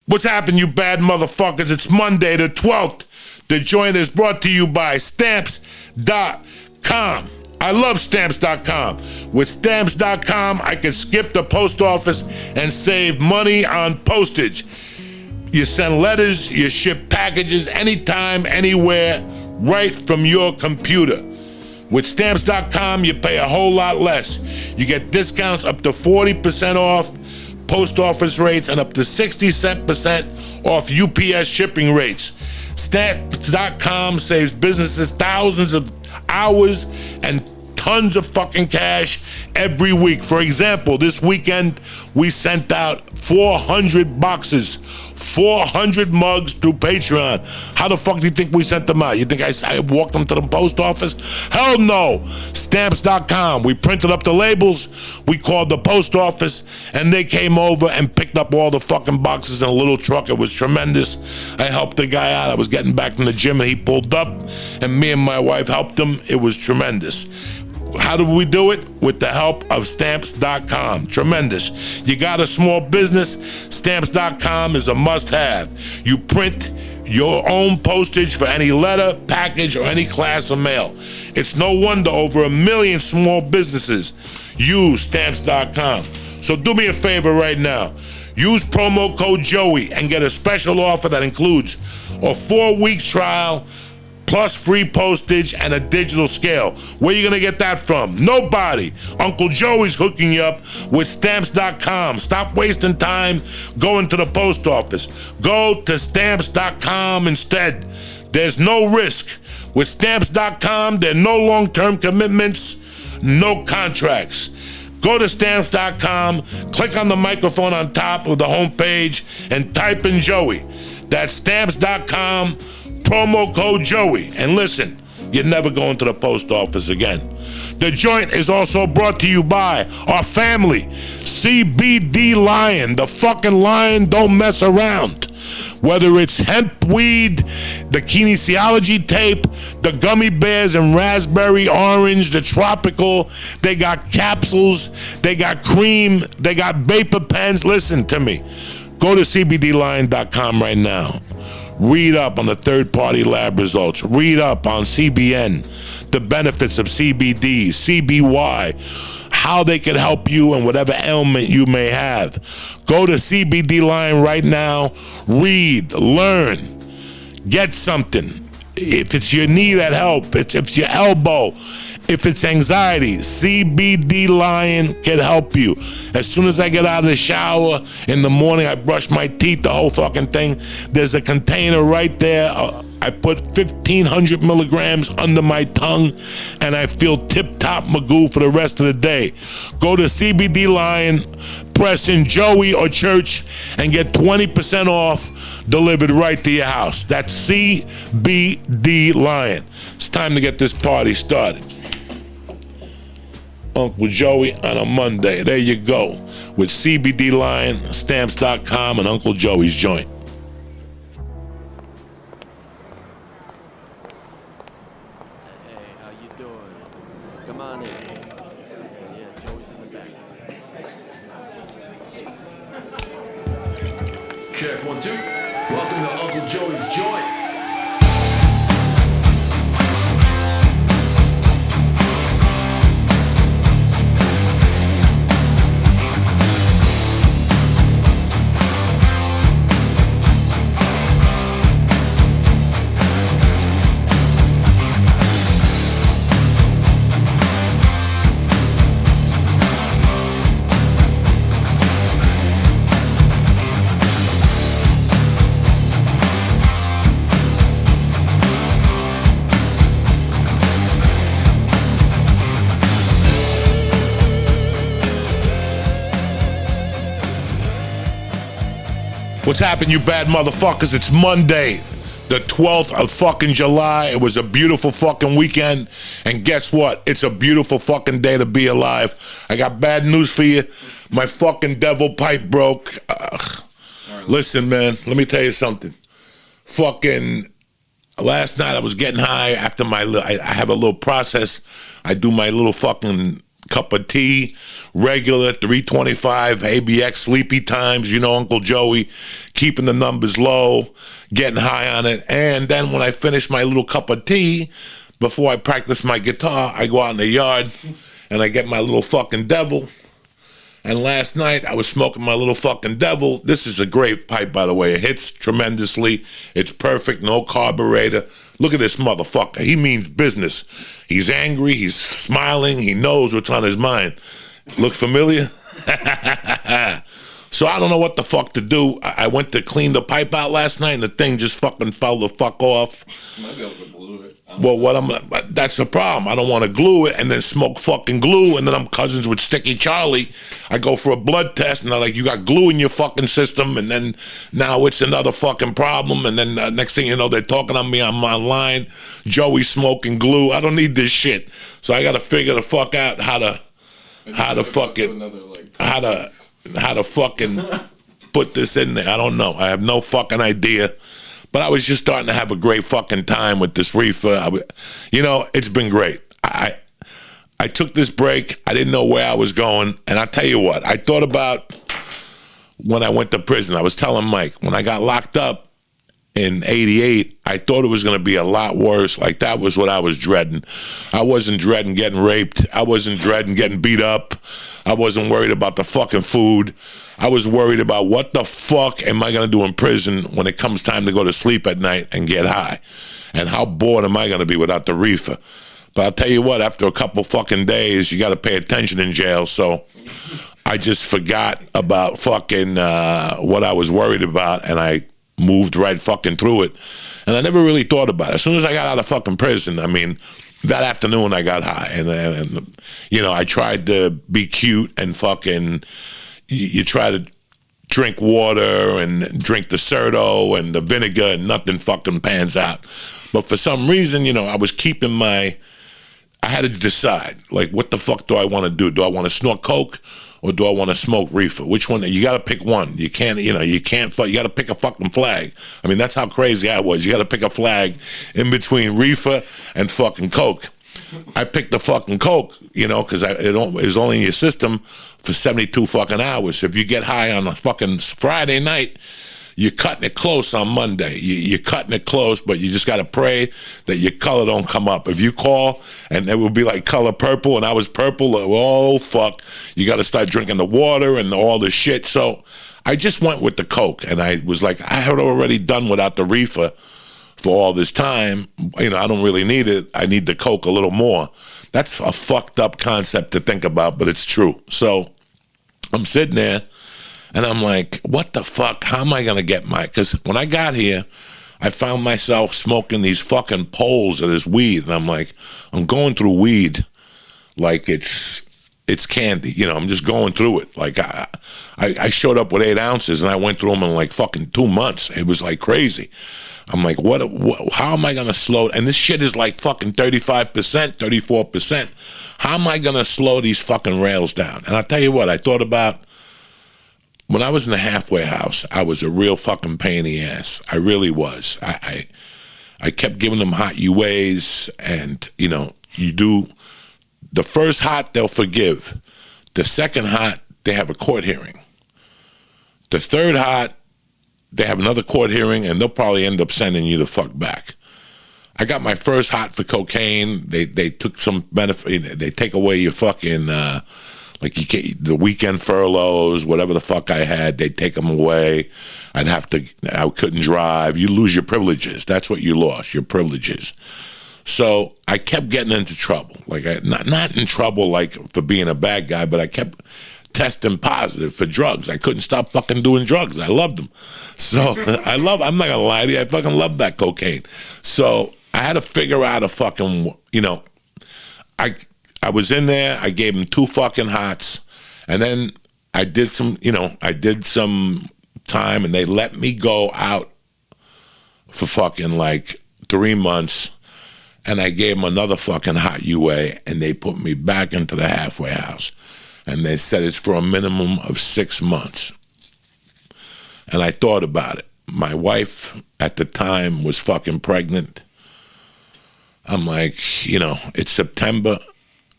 What's happening, you bad motherfuckers? It's Monday the 12th. The joint is brought to you by Stamps.com. I love Stamps.com. With Stamps.com, I can skip the post office and save money on postage. You send letters, you ship packages anytime, anywhere, right from your computer. With Stamps.com, you pay a whole lot less. You get discounts up to 40% off post office rates and up to 60% off UPS shipping rates. Stamps.com saves businesses thousands of hours and tons of fucking cash every week. For example, this weekend we sent out 400 boxes, 400 mugs through Patreon. How the fuck do you think we sent them out? You think I walked them to the post office? Hell no. Stamps.com. We printed up the labels, we called the post office, and they came over and picked up all the fucking boxes in a little truck. It was tremendous. I helped the guy out. I was getting back from the gym and he pulled up, and me and my wife helped him. It was tremendous. How do we do it? With the help of Stamps.com. Tremendous. You got a small business? Stamps.com is a must-have. You print your own postage for any letter, package, or any class of mail. It's no wonder over 1 million small businesses use Stamps.com. So do me a favor right now. Use promo code Joey and get a special offer that includes a 4-week trial plus free postage and a digital scale. Where you gonna get that from? Nobody. Uncle Joey's hooking you up with Stamps.com. Stop wasting time going to the post office. Go to Stamps.com instead. There's no risk. With Stamps.com, there are no long-term commitments, no contracts. Go to Stamps.com, click on the microphone on top of the homepage, and type in Joey. That's Stamps.com, promo code Joey. And listen, you're never going to the post office again. The joint is also brought to you by our family, CBD Lion. The fucking lion don't mess around. Whether it's hemp weed, the kinesiology tape, the gummy bears and raspberry orange, the tropical, they got capsules, they got cream, they got vapor pens. Listen to me. Go to CBDLion.com right now. Read up on the third-party lab results. Read up on CBN, the benefits of CBD, CBY, how they can help you and whatever ailment you may have. Go to CBD Lion right now. Read, learn, get something. If it's your knee that help, if it's your elbow, if it's anxiety, CBD Lion can help you. As soon as I get out of the shower in the morning, I brush my teeth, the whole fucking thing. There's a container right there. I put 1,500 milligrams under my tongue, and I feel tip-top Magoo for the rest of the day. Go to CBD Lion, press in Joey or Church, and get 20% off delivered right to your house. That's CBD Lion. It's time to get this party started. Uncle Joey on a Monday. There you go. With CBD Lion, Stamps.com, and Uncle Joey's joint. Hey, how you doing? Come on in. Yeah, Joey's in the back. Check 1, 2. Welcome to Uncle Joey's joint. What's happening, you bad motherfuckers? It's Monday, the 12th of fucking July. It was a beautiful fucking weekend. And guess what? It's a beautiful fucking day to be alive. I got bad news for you. My fucking devil pipe broke. Listen, man, let me tell you something. Fucking last night I was getting high after I have a little process. I do my little fucking cup of tea, regular, 325, ABX, sleepy times, you know, Uncle Joey, keeping the numbers low, getting high on it. And then when I finish my little cup of tea, before I practice my guitar, I go out in the yard and I get my little fucking devil. And last night I was smoking my little fucking devil. This is a great pipe, by the way. It hits tremendously. It's perfect, no carburetor. Look at this motherfucker. He means business. He's angry, he's smiling, he knows what's on his mind. Look familiar? So I don't know what the fuck to do. I went to clean the pipe out last night and the thing just fucking fell the fuck off. You might be able to glue it. Well, that's the problem. I don't want to glue it and then smoke fucking glue, and then I'm cousins with Sticky Charlie. I go for a blood test, and they're like, you got glue in your fucking system, and then now it's another fucking problem, and then next thing you know, they're talking on me. I'm online. Joey smoking glue. I don't need this shit. So I got to figure the fuck out how to fucking put this in there. I don't know. I have no fucking idea. But I was just starting to have a great fucking time with this reefer. It's been great. I took this break. I didn't know where I was going. And I tell you what, I thought about when I went to prison. I was telling Mike, when I got locked up in 88, I thought it was going to be a lot worse. Like, that was what I was dreading. I wasn't dreading getting raped. I wasn't dreading getting beat up. I wasn't worried about the fucking food. I was worried about what the fuck am I going to do in prison when it comes time to go to sleep at night and get high? And how bored am I going to be without the reefer? But I'll tell you what, after a couple fucking days, you got to pay attention in jail. So I just forgot about fucking what I was worried about, and I moved right fucking through it. And I never really thought about it. As soon as I got out of fucking prison, I mean, that afternoon I got high. And I tried to be cute and fucking... You try to drink water and drink the Certo and the vinegar, and nothing fucking pans out. But for some reason, I was keeping I had to decide, like, what the fuck do I want to do? Do I want to snort coke or do I want to smoke reefer? Which one? You got to pick one. You can't, you got to pick a fucking flag. I mean, that's how crazy I was. You got to pick a flag in between reefer and fucking coke. I picked the fucking coke, because it was only in your system for 72 fucking hours. If you get high on a fucking Friday night, you're cutting it close on Monday. You're cutting it close, but you just got to pray that your color don't come up. If you call and it will be like color purple and I was purple, oh, fuck. You got to start drinking the water and all the shit. So I just went with the coke, and I was like, I had already done without the reefer for all this time. I don't really need it. I need the coke a little more. That's a fucked up concept to think about, but it's true. So I'm sitting there and I'm like, what the fuck? How am I going to get because when I got here, I found myself smoking these fucking poles of this weed. And I'm like, I'm going through weed like it's candy. I'm just going through it. Like I showed up with 8 ounces and I went through them in like fucking 2 months. It was like crazy. I'm like, what how am I going to slow? And this shit is like fucking 35%, 34%. How am I going to slow these fucking rails down? And I'll tell you what, I thought about when I was in the halfway house, I was a real fucking pain in the ass. I really was. I kept giving them hot UAs, and, you do the first hot, they'll forgive. The second hot, they have a court hearing. The third hot, they have another court hearing, and they'll probably end up sending you the fuck back. I got my first hot for cocaine. They took some benefit. They take away your fucking, the weekend furloughs, whatever the fuck I had, they take them away. I couldn't drive. You lose your privileges. That's what you lost, your privileges. So I kept getting into trouble. Like, not in trouble like for being a bad guy, but I kept testing positive for drugs. I couldn't stop fucking doing drugs. I loved them. So I'm not gonna lie to you, I fucking loved that cocaine. So I had to figure out a fucking, I was in there, I gave them 2 fucking hots, and then I did some time, and they let me go out for fucking like 3 months, and I gave them another fucking hot UA, and they put me back into the halfway house. And they said it's for a minimum of 6 months. And I thought about it. My wife at the time was fucking pregnant. I'm like, it's September.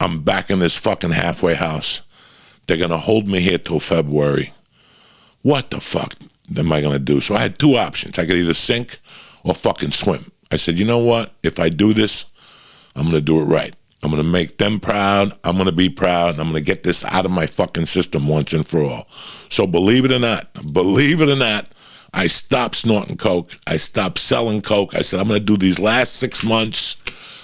I'm back in this fucking halfway house. They're going to hold me here till February. What the fuck am I going to do? So I had two options. I could either sink or fucking swim. I said, you know what? If I do this, I'm going to do it right. I'm going to make them proud. I'm going to be proud. And I'm going to get this out of my fucking system once and for all. So believe it or not, I stopped snorting coke. I stopped selling coke. I said, I'm going to do these last 6 months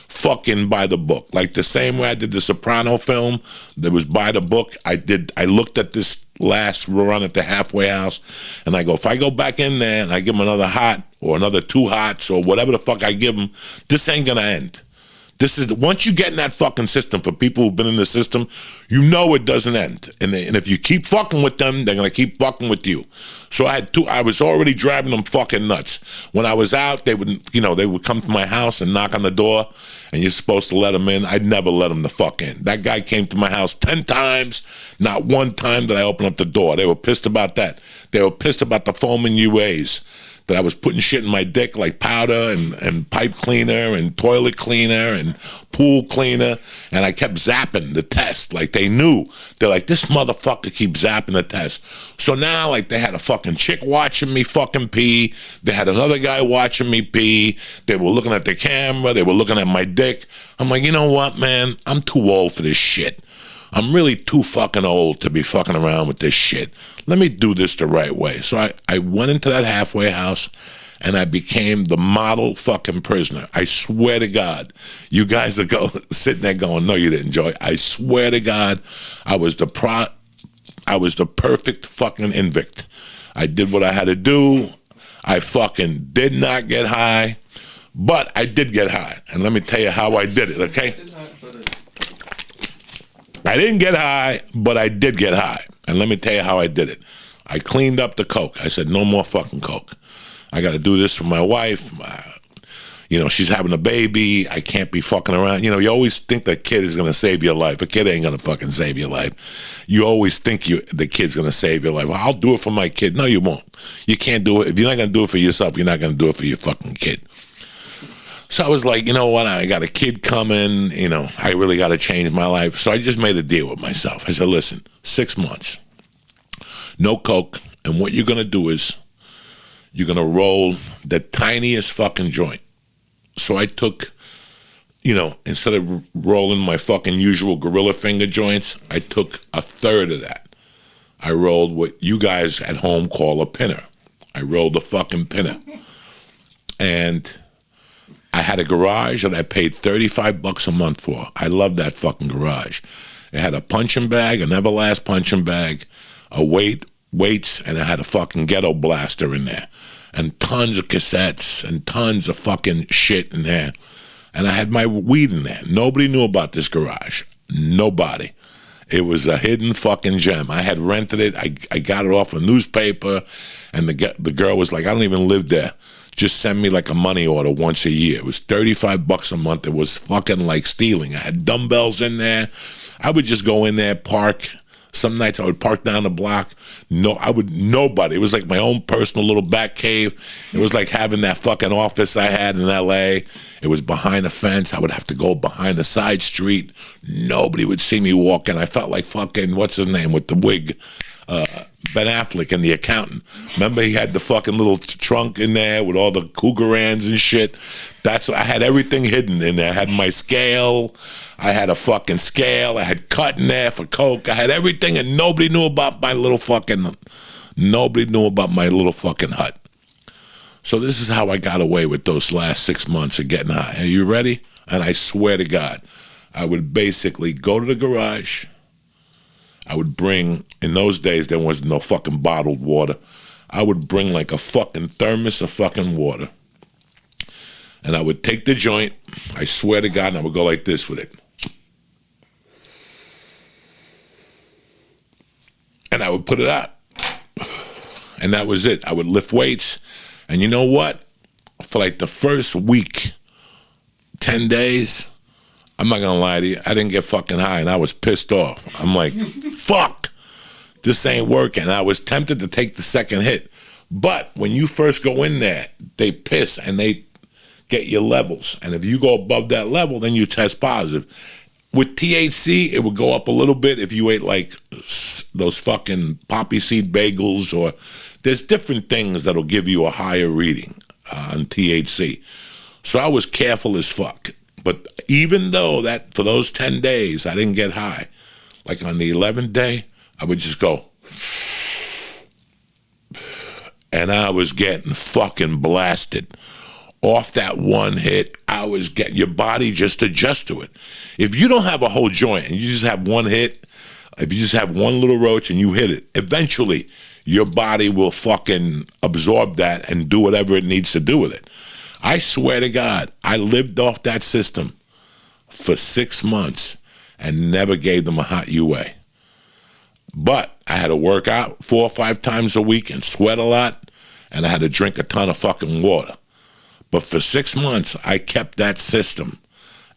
fucking by the book. Like the same way I did the Soprano film that was by the book. I looked at this last run at the halfway house, and I go, if I go back in there and I give them another hot or another 2 hots or whatever the fuck I give them, this ain't going to end. This is once you get in that fucking system, for people who've been in the system, you know it doesn't end. And if you keep fucking with them, they're going to keep fucking with you. So I was already driving them fucking nuts. When I was out, they would come to my house and knock on the door, and you're supposed to let them in. I'd never let them the fuck in. That guy came to my house 10 times. Not one time did I open up the door. They were pissed about that. They were pissed about the foaming UAs. That I was putting shit in my dick like powder and pipe cleaner and toilet cleaner and pool cleaner, and I kept zapping the test. Like they knew. They're like, this motherfucker keeps zapping the test. So now like they had a fucking chick watching me fucking pee. They had another guy watching me pee. They were looking at the camera. They were looking at my dick. I'm like, you know what, man? I'm too old for this shit. I'm really too fucking old to be fucking around with this shit. Let me do this the right way. So I went into that halfway house and I became the model fucking prisoner. I swear to God, you guys are sitting there going, no, you didn't, Joey. I swear to God, I was the perfect fucking invict. I did what I had to do. I fucking did not get high, but I did get high. And let me tell you how I did it, okay? I didn't get high, but I did get high. And let me tell you how I did it. I cleaned up the coke. I said, no more fucking coke. I got to do this for my wife. She's having a baby. I can't be fucking around. You always think the kid is going to save your life. A kid ain't going to fucking save your life. You always think the kid's going to save your life. Well, I'll do it for my kid. No, you won't. You can't do it. If you're not going to do it for yourself, you're not going to do it for your fucking kid. So I was like, you know what, I got a kid coming, I really got to change my life. So I just made a deal with myself. I said, listen, 6 months, no coke, and what you're going to do is you're going to roll the tiniest fucking joint. So I took, instead of rolling my fucking usual gorilla finger joints, I took a third of that. I rolled what you guys at home call a pinner. I rolled a fucking pinner. And I had a garage that I paid $35 a month for. I loved that fucking garage. It had a punching bag, an Everlast punching bag, weights, and it had a fucking ghetto blaster in there. And tons of cassettes and tons of fucking shit in there. And I had my weed in there. Nobody knew about this garage. Nobody. It was a hidden fucking gem. I had rented it. I got it off a newspaper, and the girl was like, I don't even live there. Just send me like a money order once a year. It was $35 a month. It was fucking like stealing. I had dumbbells in there. I would just go in there, park. Some nights I would park down the block. Nobody. It was like my own personal little back cave. It was like having that fucking office I had in LA. It was behind a fence. I would have to go behind a side street. Nobody would see me walking. I felt like fucking, what's his name with the wig? Ben Affleck and The Accountant. Remember he had the fucking little trunk in there with all the cougarans and shit. I had everything hidden in there. I had my scale. I had a fucking scale. I had cut in there for coke. I had everything, and nobody knew about my little fucking hut. So this is how I got away with those last 6 months of getting high. Are you ready? And I swear to God, I would basically go to the garage. I would bring, in those days, there was no fucking bottled water. I would bring like a fucking thermos of fucking water. And I would take the joint, I swear to God, and I would go like this with it. And I would put it out. And that was it. I would lift weights. And you know what? For like the first week, 10 days, I'm not gonna lie to you, I didn't get fucking high, and I was pissed off. I'm like, fuck, this ain't working. I was tempted to take the second hit. But when you first go in there, they piss and they get your levels. And if you go above that level, then you test positive. with THC, it would go up a little bit if you ate like those fucking poppy seed bagels, or there's different things that'll give you a higher reading on THC. So I was careful as fuck. But even though that for those 10 days I didn't get high, like on the 11th day, I would just go, and I was getting fucking blasted. Off that one hit, I was getting, your body just adjusts to it. If you don't have a whole joint and you just have one hit, if you just have one little roach and you hit it, eventually your body will fucking absorb that and do whatever it needs to do with it. I swear to God, I lived off that system for 6 months and never gave them a hot UA. But I had to work out 4 or 5 times a week and sweat a lot, and I had to drink a ton of fucking water. But for 6 months, I kept that system,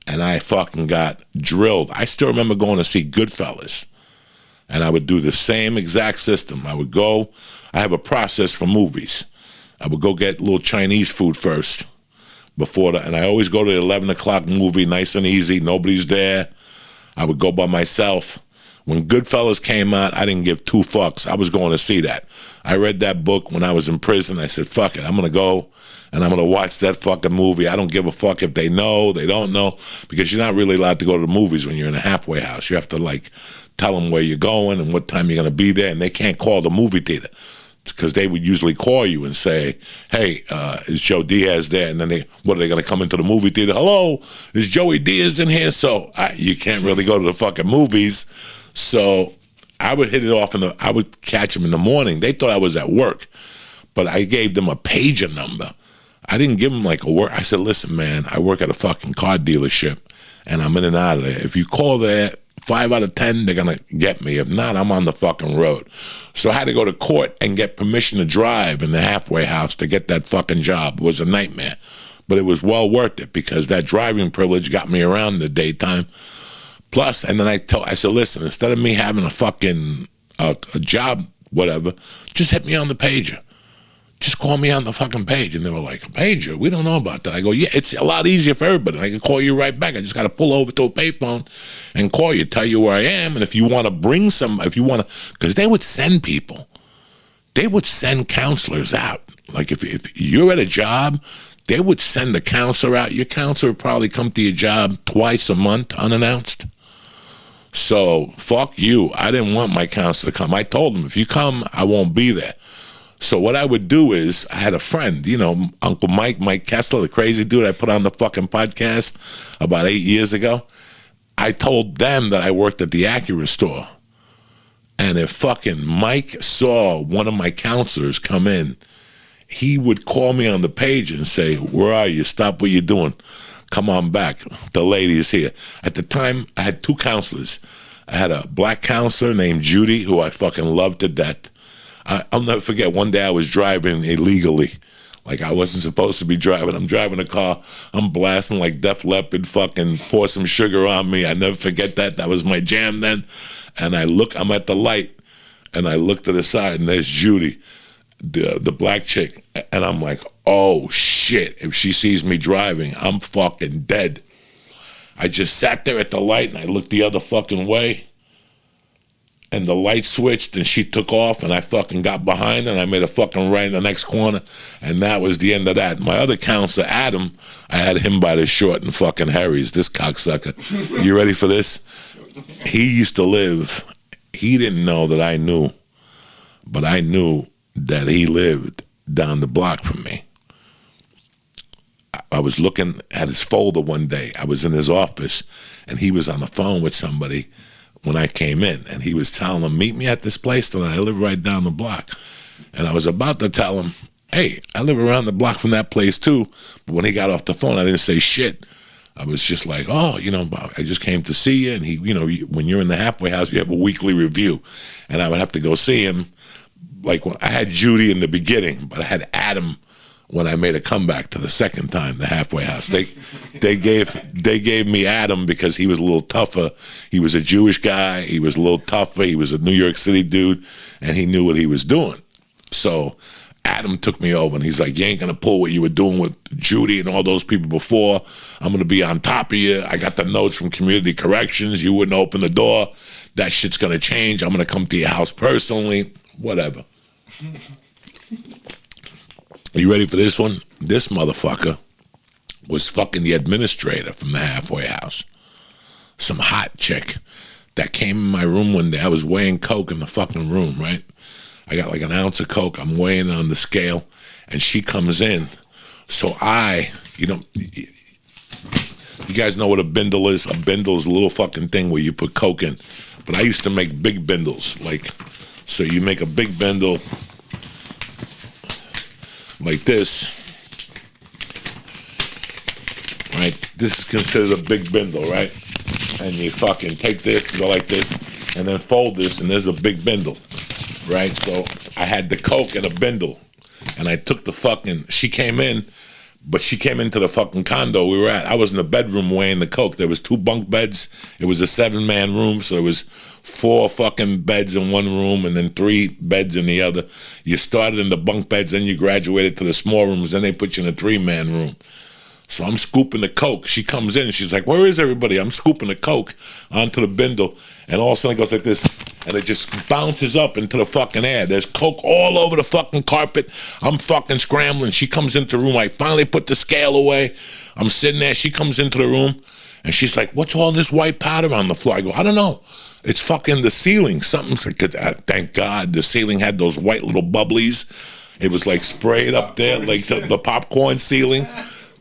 and I fucking got drilled. I still remember going to see Goodfellas, and I would do the same exact system. I would go, I have a process for movies. I would go get a little Chinese food first, and I always go to the 11 o'clock movie, nice and easy, nobody's there. I would go by myself. When Goodfellas came out, I didn't give 2 fucks. I was going to see that. I read that book when I was in prison. I said, fuck it, I'm going to go and I'm going to watch that fucking movie. I don't give a fuck if they know, they don't know, because you're not really allowed to go to the movies when you're in a halfway house. You have to like tell them where you're going and what time you're going to be there, and they can't call the movie theater. It's because they would usually call you and say, hey, is Joe Diaz there? And then what are they going to come into the movie theater? Hello, is Joey Diaz in here? So you can't really go to the fucking movies. So I would hit it off, I would catch them in the morning. They thought I was at work, but I gave them a pager number. I didn't give them like a work. I said, listen, man, I work at a fucking car dealership, and I'm in and out of there. If you call there, 5 out of 10, they're going to get me. If not, I'm on the fucking road. So I had to go to court and get permission to drive in the halfway house to get that fucking job. It was a nightmare, but it was well worth it because that driving privilege got me around in the daytime. Plus, and then I said, listen, instead of me having a fucking a job, whatever, just hit me on the pager. Just call me on the fucking page. And they were like, a pager? We don't know about that. I go, yeah, it's a lot easier for everybody. I can call you right back. I just got to pull over to a payphone and call you, tell you where I am. And if you want to bring because they would send people. They would send counselors out. Like if you're at a job, they would send a counselor out. Your counselor would probably come to your job twice a month unannounced. So, fuck you. I didn't want my counselor to come. I told him, if you come, I won't be there. So what I would do is, I had a friend, Uncle Mike Kessler, the crazy dude I put on the fucking podcast about 8 years ago. I told them that I worked at the Acura store. And if fucking Mike saw one of my counselors come in, he would call me on the page and say, where are you? Stop what you're doing. Come on back. The lady is here. At the time, I had 2 counselors. I had a black counselor named Judy, who I fucking loved to death. I'll never forget, one day I was driving illegally. Like I wasn't supposed to be driving. I'm driving a car. I'm blasting like Def Leppard, fucking Pour Some Sugar on Me. I never forget that. That was my jam then. And I'm at the light, and I look to the side, and there's Judy, the black chick. And I'm like, oh shit, if she sees me driving, I'm fucking dead. I just sat there at the light, and I looked the other fucking way. And the light switched, and she took off, and I fucking got behind her, and I made a fucking right in the next corner, and that was the end of that. My other counselor, Adam, I had him by the short and fucking Harry's, this cocksucker. You ready for this? He used to live, he didn't know that I knew, but I knew that he lived down the block from me. I was looking at his folder one day. I was in his office, and he was on the phone with somebody when I came in, and he was telling him, meet me at this place tonight. I live right down the block. And I was about to tell him, hey, I live around the block from that place too. But when he got off the phone, I didn't say shit. I was just like, oh, I just came to see you. And he, when you're in the halfway house, you have a weekly review. And I would have to go see him. Like when I had Judy in the beginning, but I had Adam when I made a comeback to the second time, the halfway house. They gave me Adam because he was a little tougher. He was a Jewish guy. He was a little tougher. He was a New York City dude, and he knew what he was doing. So Adam took me over, and he's like, you ain't gonna pull what you were doing with Judy and all those people before. I'm gonna be on top of you. I got the notes from community corrections. You wouldn't open the door. That shit's gonna change. I'm gonna come to your house personally. Whatever. Are you ready for this one? This motherfucker was fucking the administrator from the halfway house. Some hot chick that came in my room one day. I was weighing coke in the fucking room, right? I got like an ounce of coke. I'm weighing it on the scale, and she comes in. So you guys know what a bindle is? A bindle is a little fucking thing where you put coke in. But I used to make big bindles. So you make a big bindle like this. Right? This is considered a big bindle, right? And you fucking take this, go like this, and then fold this, and there's a big bindle. Right, so I had the coke in a bindle, and I took she came in, but she came into the fucking condo we were at. I was in the bedroom weighing the coke. There was 2 bunk beds. It was a 7-man room, so there was 4 fucking beds in one room and then 3 beds in the other. You started in the bunk beds, then you graduated to the small rooms, then they put you in a 3-man room. So I'm scooping the coke. She comes in, and she's like, where is everybody? I'm scooping the coke onto the bindle, and all of a sudden it goes like this, and it just bounces up into the fucking air. There's coke all over the fucking carpet. I'm fucking scrambling. She comes into the room. I finally put the scale away. I'm sitting there. She comes into the room, and she's like, what's all this white powder on the floor? I go, I don't know. It's fucking the ceiling. Something's like, thank God the ceiling had those white little bubblies. It was like sprayed up there, like the popcorn ceiling.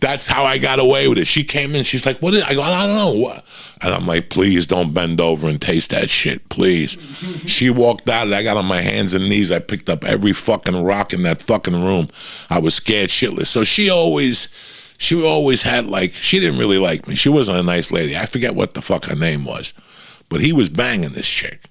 That's how I got away with it. She came in, she's like, what is it? I go, I don't know. What? And I'm like, please don't bend over and taste that shit, please. She walked out, and I got on my hands and knees. I picked up every fucking rock in that fucking room. I was scared shitless. So she always had, like, she didn't really like me. She wasn't a nice lady. I forget what the fuck her name was. But he was banging this chick.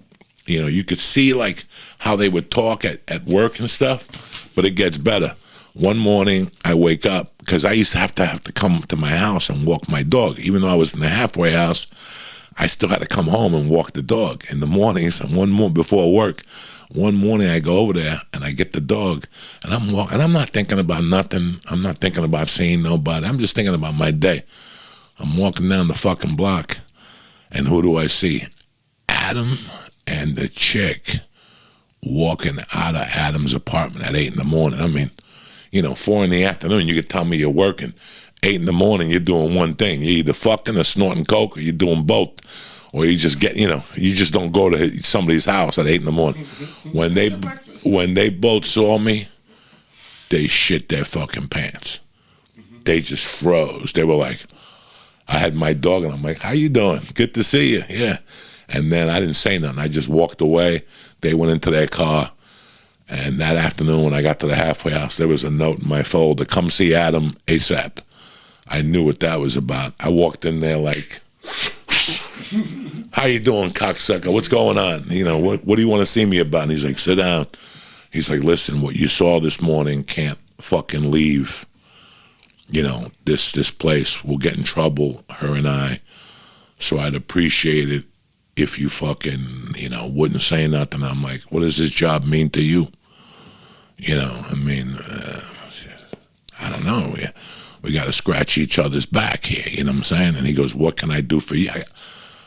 You know, you could see, like, how they would talk at work and stuff, but it gets better. One morning, I wake up, because I used to have to come to my house and walk my dog. Even though I was in the halfway house, I still had to come home and walk the dog. In the mornings, and before work, one morning I go over there, and I get the dog, and I'm walking, and I'm not thinking about nothing. I'm not thinking about seeing nobody. I'm just thinking about my day. I'm walking down the fucking block, and who do I see? Adam and the chick walking out of Adam's apartment at 8 in the morning. I mean, 4 in the afternoon, you could tell me you're working. 8 in the morning, you're doing one thing. You're either fucking or snorting coke, or you're doing both. Or you just get, you just don't go to somebody's house at 8 in the morning. When they both saw me, they shit their fucking pants. They just froze. They were like, I had my dog, and I'm like, how you doing? Good to see you. Yeah. And then I didn't say nothing. I just walked away. They went into their car. And that afternoon, when I got to the halfway house, there was a note in my folder, come see Adam ASAP. I knew what that was about. I walked in there like, how you doing, cocksucker? What's going on? What do you want to see me about? And he's like, sit down. He's like, listen, what you saw this morning can't fucking leave, this place. We'll get in trouble, her and I. So I'd appreciate it if you fucking, wouldn't say nothing. I'm like, what does this job mean to you? I don't know. We got to scratch each other's back here, you know what I'm saying? And he goes, what can I do for you?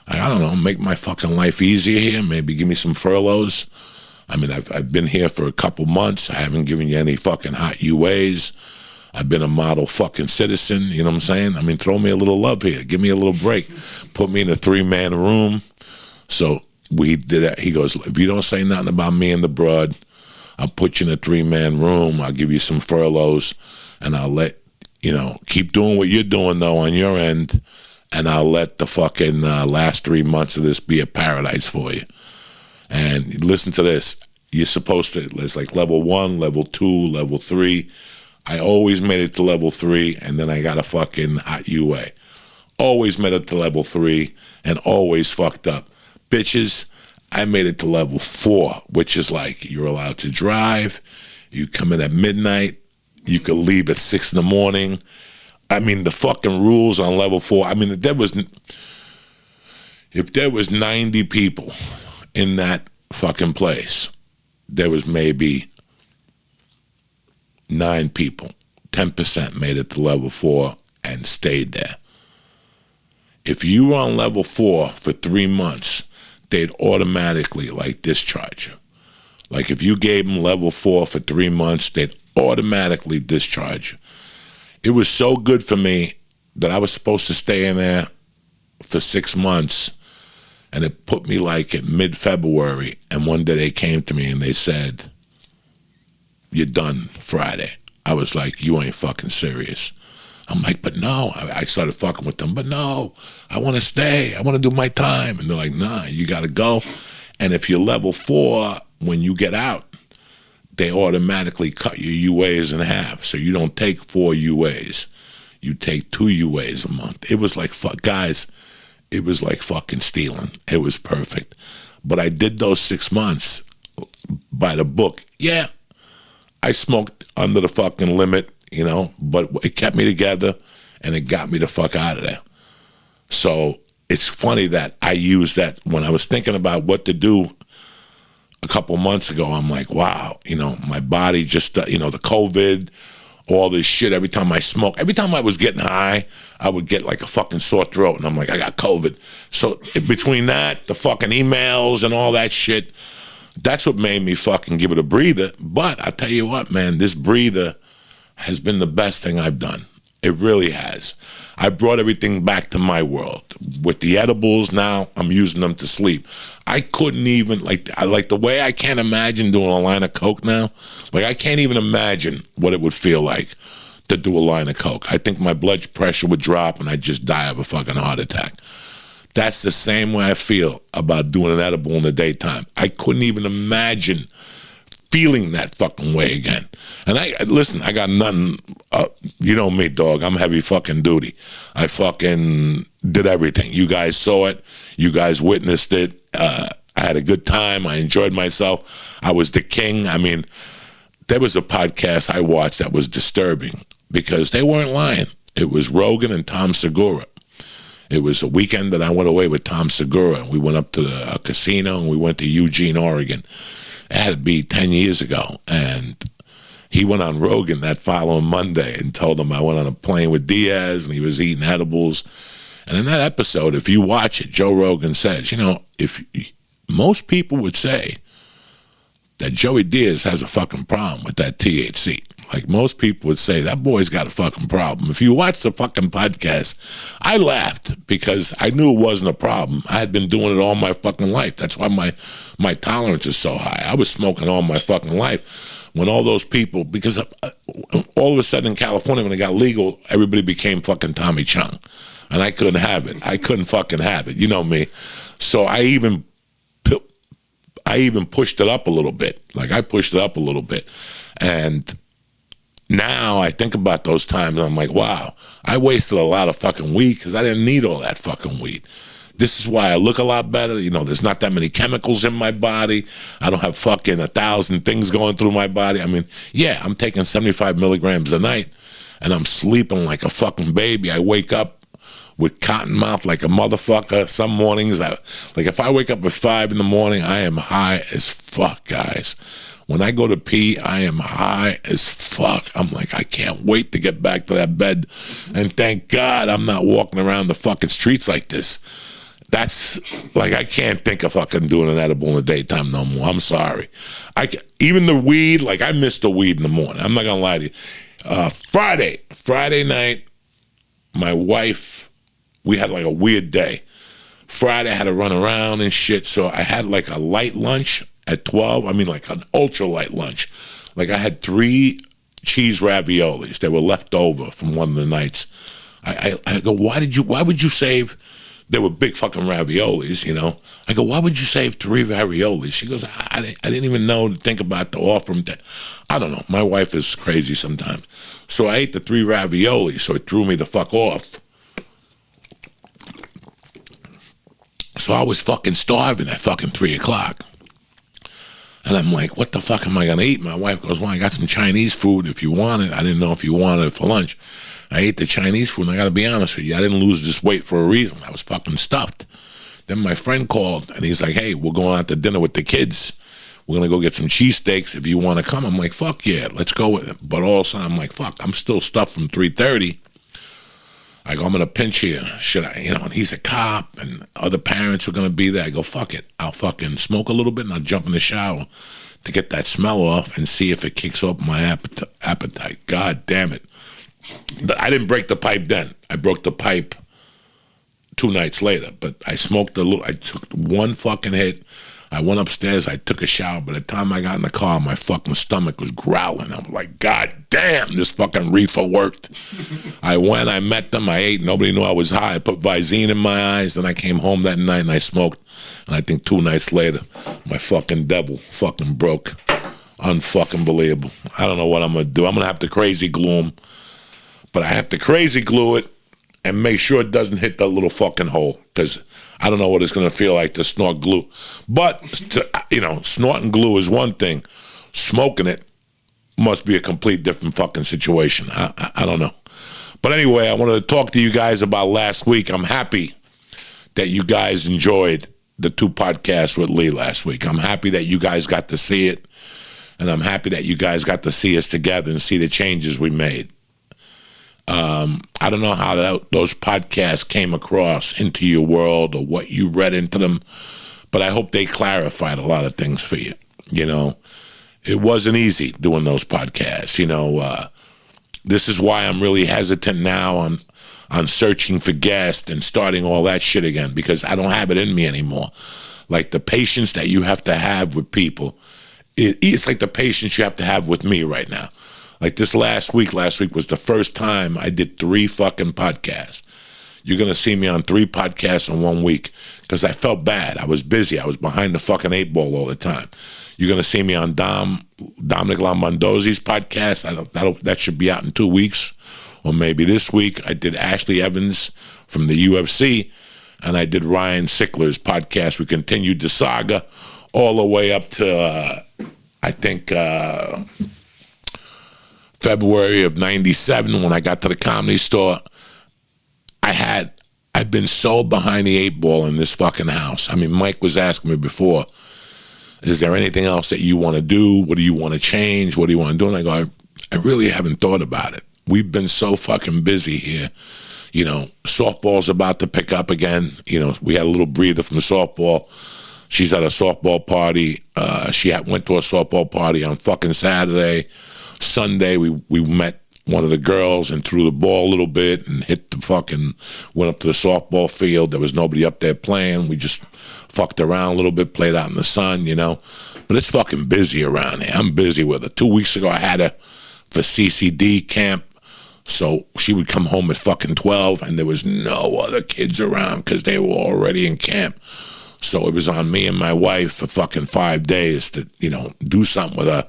I don't know, make my fucking life easier here, maybe give me some furloughs. I mean, I've been here for a couple months. I haven't given you any fucking hot UAs. I've been a model fucking citizen, you know what I'm saying? I mean, throw me a little love here. Give me a little break. Put me in a 3-man room. So we did that. He goes, if you don't say nothing about me and the broad, I'll put you in a 3-man room. I'll give you some furloughs, and I'll let, keep doing what you're doing, though, on your end, and I'll let the fucking last 3 months of this be a paradise for you. And listen to this. You're supposed to, it's like level 1, level 2, level 3. I always made it to level 3, and then I got a fucking hot UA. Always made it to level 3, and always fucked up. Bitches, I made it to level 4, which is like you're allowed to drive. You come in at midnight. You could leave at 6 in the morning. I mean, the fucking rules on level 4. I mean, if there was 90 people in that fucking place, there was maybe 9 people, 10% made it to level 4 and stayed there. If you were on level 4 for 3 months, they'd automatically like discharge you. Like if you gave them level 4 for 3 months, they'd automatically discharge you. It was so good for me that I was supposed to stay in there for 6 months, and it put me like at mid-February, and one day they came to me and they said, "You're done Friday." I was like, "You ain't fucking serious." I'm like, "But no." I started fucking with them, "But no, I want to stay. I want to do my time." And they're like, "Nah, you got to go." And if you're level 4, when you get out, they automatically cut your UAs in half. So you don't take 4 UAs. You take 2 UAs a month. It was like, guys, it was like fucking stealing. It was perfect. But I did those 6 months by the book. Yeah, I smoked under the fucking limit, you know, but it kept me together and it got me the fuck out of there. So it's funny that I used that when I was thinking about what to do a couple months ago. I'm like, wow, you know, my body just, you know, the COVID, all this shit. Every time I smoke, every time I was getting high, I would get like a fucking sore throat. And I'm like, I got COVID. So between that, the fucking emails and all that shit, that's what made me fucking give it a breather. But I tell you what, man, this breather has been the best thing I've done. It really has. I brought everything back to my world. With the edibles now, I'm using them to sleep. I couldn't even, like the way I can't imagine doing a line of coke now. Like I can't even imagine what it would feel like to do a line of coke. I think my blood pressure would drop and I'd just die of a fucking heart attack. That's the same way I feel about doing an edible in the daytime. I couldn't even imagine feeling that fucking way again. And listen, I got nothing, you know me, dog, I'm heavy fucking duty. I fucking did everything. You guys saw it. You guys witnessed it. I had a good time. I enjoyed myself. I was the king. I mean, there was a podcast I watched that was disturbing because they weren't lying. It was Rogan and Tom Segura. It was a weekend that I went away with Tom Segura. We went up to a casino and we went to Eugene, Oregon. It had to be 10 years ago. And he went on Rogan that following Monday and told him I went on a plane with Diaz and he was eating edibles. And in that episode, if you watch it, Joe Rogan says, you know, if most people would say that Joey Diaz has a fucking problem with that THC. Like most people would say, that boy's got a fucking problem. If you watch the fucking podcast, I laughed because I knew it wasn't a problem. I had been doing it all my fucking life. That's why my tolerance is so high. I was smoking all my fucking life. When all those people, because all of a sudden in California, when it got legal, everybody became fucking Tommy Chong. And I couldn't have it. I couldn't fucking have it. You know me. So I even pushed it up a little bit. Like I pushed it up a little bit. And now I think about those times and I'm like, wow, I wasted a lot of fucking weed because I didn't need all that fucking weed. This is why I look a lot better. You know, there's not that many chemicals in my body. I don't have fucking 1,000 things going through my body. I mean, yeah, I'm taking 75 milligrams a night and I'm sleeping like a fucking baby. I wake up with cotton mouth like a motherfucker. Some mornings, like if I wake up at 5 in the morning, I am high as fuck, guys. When I go to pee, I am high as fuck. I'm like, I can't wait to get back to that bed. And thank God I'm not walking around the fucking streets like this. That's, like, I can't think of fucking doing an edible in the daytime no more. I'm sorry. Even the weed, like, I miss the weed in the morning. I'm not going to lie to you. Friday night, my wife, we had like a weird day. Friday, I had to run around and shit, so I had like a light lunch at 12. I mean, like an ultra light lunch. Like I had 3 cheese raviolis. They were left over from one of the nights. I go, why would you save? They were big fucking raviolis, you know. I go, why would you save 3 raviolis? She goes, I didn't even know to think about to offer them. I don't know. My wife is crazy sometimes. So I ate the 3 raviolis, so it threw me the fuck off. So I was fucking starving at fucking 3 o'clock. And I'm like, what the fuck am I going to eat? My wife goes, well, I got some Chinese food if you want it. I didn't know if you wanted it for lunch. I ate the Chinese food, and I got to be honest with you, I didn't lose this weight for a reason. I was fucking stuffed. Then my friend called, and he's like, hey, we're going out to dinner with the kids. we're going to go get some cheesesteaks if you want to come. I'm like, fuck yeah, let's go with it. But all of a sudden, I'm like, fuck, I'm still stuffed from 3:30. I go, I'm in a pinch here. Should I, and he's a cop and other parents are going to be there. I go, fuck it. I'll fucking smoke a little bit and I'll jump in the shower to get that smell off and see if it kicks open my appetite. God damn it. But I didn't break the pipe then. I broke the pipe 2 nights later. But I smoked I took one fucking hit. I went upstairs, I took a shower. By the time I got in the car, my fucking stomach was growling. I'm like, God damn, this fucking reefer worked. I went, I met them, I ate. Nobody knew I was high. I put Visine in my eyes. Then I came home that night and I smoked. And I think 2 nights later, my fucking devil fucking broke. Unfucking believable. I don't know what I'm going to do. I'm going to have to crazy glue them. But I have to crazy glue it and make sure it doesn't hit that little fucking hole. Because I don't know what it's going to feel like to snort glue. But, snorting glue is one thing. Smoking it must be a complete different fucking situation. I don't know. But anyway, I wanted to talk to you guys about last week. I'm happy that you guys enjoyed the 2 podcasts with Lee last week. I'm happy that you guys got to see it. And I'm happy that you guys got to see us together and see the changes we made. I don't know how those podcasts came across into your world or what you read into them, but I hope they clarified a lot of things for you. It wasn't easy doing those podcasts. This is why I'm really hesitant now on searching for guests and starting all that shit again, because I don't have it in me anymore. Like the patience that you have to have with people, it's like the patience you have to have with me right now. Like this last week was the first time I did 3 fucking podcasts. You're going to see me on 3 podcasts in 1 week because I felt bad. I was busy. I was behind the fucking 8 ball all the time. You're going to see me on Dominic Lombardozzi's podcast. That should be out in 2 weeks or maybe this week. I did Ashley Evans from the UFC and I did Ryan Sickler's podcast. We continued the saga all the way up to, I think, February of 97 when I got to the Comedy Store. I've been so behind the 8 ball in this fucking house. I mean, Mike was asking me before, is there anything else that you want to do? What do you want to change? What do you want to do? And I go, I really haven't thought about it. We've been so fucking busy here. Softball's about to pick up again. We had a little breather from softball. She's at a softball party. She went to a softball party on fucking Saturday. Sunday, we met one of the girls and threw the ball a little bit and went up to the softball field. There was nobody up there playing. We just fucked around a little bit, played out in the sun, But it's fucking busy around here. I'm busy with her. 2 weeks ago, I had her for CCD camp. So she would come home at fucking 12 and there was no other kids around because they were already in camp. So it was on me and my wife for fucking 5 days to, do something with her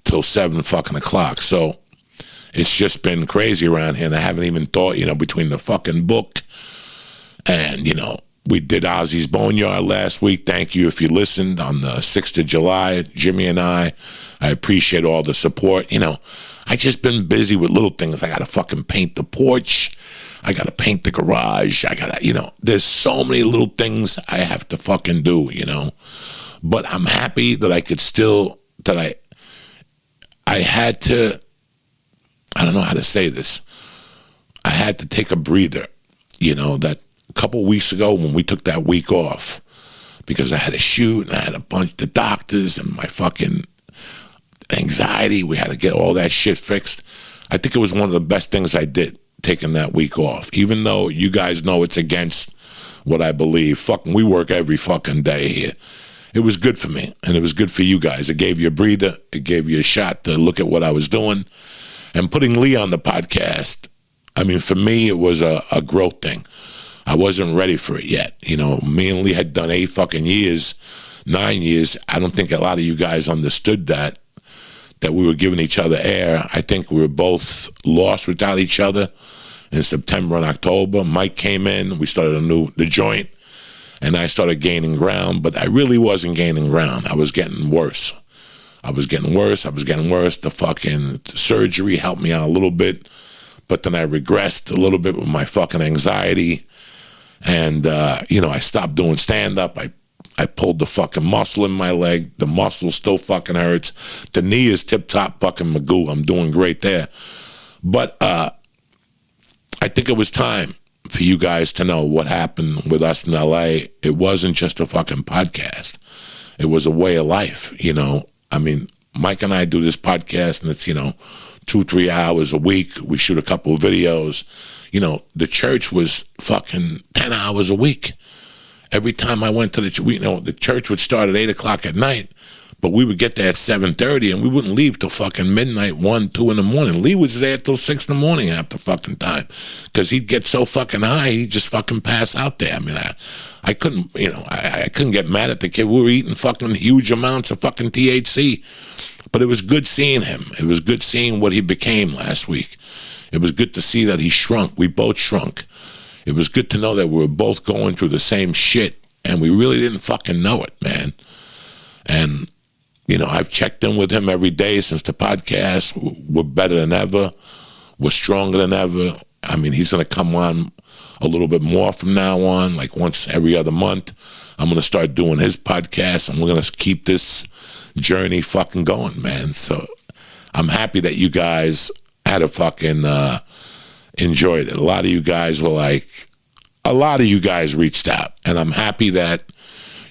till 7 fucking o'clock. So it's just been crazy around here. And I haven't even thought, between the fucking book and, we did Ozzy's Boneyard last week. Thank you if you listened on the 6th of July, Jimmy and I appreciate all the support. I just been busy with little things. I got to fucking paint the porch. I got to paint the garage. I got to, there's so many little things I have to fucking do, But I'm happy that I could still, that I had to, I don't know how to say this. I had to take a breather, that a couple weeks ago when we took that week off because I had a shoot and I had a bunch of the doctors and my fucking anxiety. We had to get all that shit fixed. I think it was one of the best things I did, taking that week off, even though you guys know it's against what I believe. Fucking, we work every fucking day here. It was good for me, and it was good for you guys. It gave you a breather. It gave you a shot to look at what I was doing. And putting Lee on the podcast, I mean, for me, it was a growth thing. I wasn't ready for it yet. Me and Lee had done 8 fucking years, 9 years. I don't think a lot of you guys understood that we were giving each other air. I think we were both lost without each other in September and October. Mike came in. We started the joint. And I started gaining ground, but I really wasn't gaining ground. I was getting worse. The fucking surgery helped me out a little bit, but then I regressed a little bit with my fucking anxiety. And, I stopped doing stand-up. I I pulled the fucking muscle in my leg. The muscle still fucking hurts. The knee is tip-top fucking magoo. I'm doing great there. But I think it was time for you guys to know what happened with us in L.A. It wasn't just a fucking podcast. It was a way of life, you know. I mean, Mike and I do this podcast, and it's, 2-3 hours a week. We shoot a couple of videos. The church was fucking 10 hours a week. Every time I went to the church would start at 8 o'clock at night, but we would get there at 7:30, and we wouldn't leave till fucking midnight, 1, 2 in the morning. Lee was there till 6 in the morning half the fucking time, because he'd get so fucking high, he'd just fucking pass out there. I mean, I couldn't, I couldn't get mad at the kid. We were eating fucking huge amounts of fucking THC, but it was good seeing him. It was good seeing what he became last week. It was good to see that he shrunk. We both shrunk. It was good to know that we were both going through the same shit, and we really didn't fucking know it, man. And, I've checked in with him every day since the podcast. We're better than ever. We're stronger than ever. I mean, he's going to come on a little bit more from now on, like once every other month. I'm going to start doing his podcast, and we're going to keep this journey fucking going, man. So I'm happy that you guys had a fucking... enjoyed it. A lot of you guys reached out, and I'm happy that